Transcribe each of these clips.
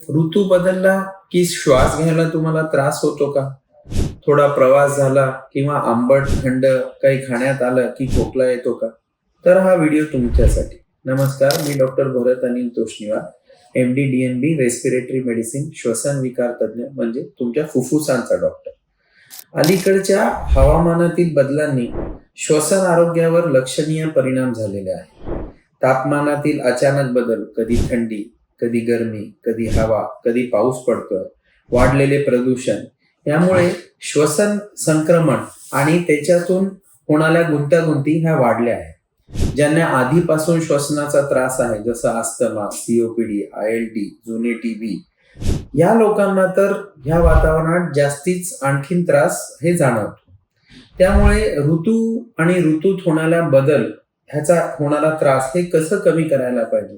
ऋतू बदलला की श्वास घ्यायला तुम्हाला त्रास होतो का? थोडा प्रवास झाला किंवा आंबट थंड काही खाण्यात आलं की खोकला येतो का? तर हा व्हिडिओ तुमच्यासाठी. नमस्कार, मी doctor Bharat Anil Toshniwar, MD DNB respiratory medicine, श्वसन विकार तज्ञ, म्हणजे तुमच्या फुफ्फुसांचा डॉक्टर. अलीकडच्या हवामानातील बदलांनी श्वसन आरोग्यावर लक्षणीय परिणाम झालेले आहे. तापमानातील अचानक बदल, कधी थंडी, कधी गरमी, कधी हवा, कधी पाऊस पडतोय, वाढलेले प्रदूषण, यामुळे श्वसन संक्रमण आणि त्याच्यातून होणाऱ्या गुंतागुंती ह्या वाढल्या आहेत. ज्यांना आधीपासून श्वसनाचा त्रास आहे, जसं अस्थमा, COPD, ILD, जुने TB, या लोकांना तर ह्या वातावरणात जास्तीच आणखीन त्रास हे जाणवतो. त्यामुळे ऋतू आणि ऋतूत होणारा बदल, ह्याचा होणारा त्रास हे कसं कमी करायला पाहिजे?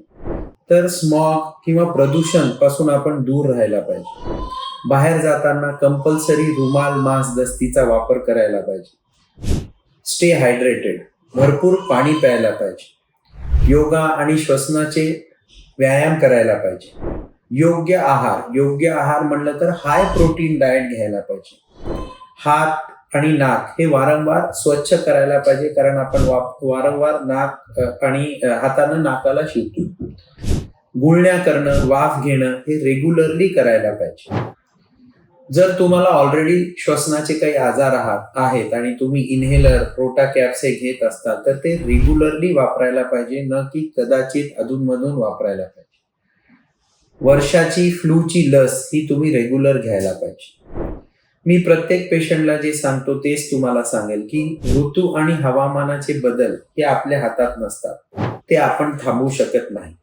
तर स्मॉग किंवा प्रदूषण पासून आपण दूर राहायला पाहिजे. बाहेर जाताना कंपल्सरी रुमाल, मास्क, दस्तीचा वापर करायला पाहिजे. स्टे हायड्रेटेड, भरपूर पाणी प्यायला पाहिजे. योगा आणि श्वसनाचे व्यायाम करायला पाहिजे. योग्य आहार म्हणलं तर हाय प्रोटीन डाएट घ्यायला पाहिजे. हात आणि नाक हे वारंवार स्वच्छ करायला पाहिजे, कारण आपण वारंवार नाक आणि हातानं नाकाला शिवतो. गुळण्या करणं, वाफ घेणं हे रेग्युलरली करायला पाहिजे. जर तुम्हाला ऑलरेडी श्वसनाचे काही आजार आहेत आणि तुम्ही इन्हेलर, रोटा कॅप्स हे घेत असताल, तर ते रेग्युलरली वापरायला पाहिजे, न की कदाचित अधूनमधून वापरायला पाहिजे. वर्षाची फ्लूची लस ही तुम्ही रेग्युलर घ्यायला पाहिजे. मी प्रत्येक पेशंटला जे सांगतो तेच तुम्हाला सांगेल की ऋतू आणि हवामानाचे बदल हे आपल्या हातात नसतात, ते आपण थांबवू शकत नाही.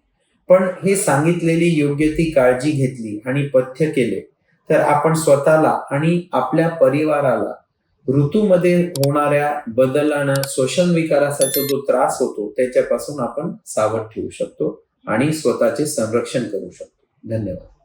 पण हे सांगितलेली योग्य ती काळजी घेतली आणि पथ्य केले, तर आपण स्वतःला आणि आपल्या परिवाराला ऋतूमध्ये होणाऱ्या बदलानं, श्वसन विकाराचा जो त्रास होतो त्याच्यापासून आपण सावध ठेवू शकतो आणि स्वतःचे संरक्षण करू शकतो. धन्यवाद.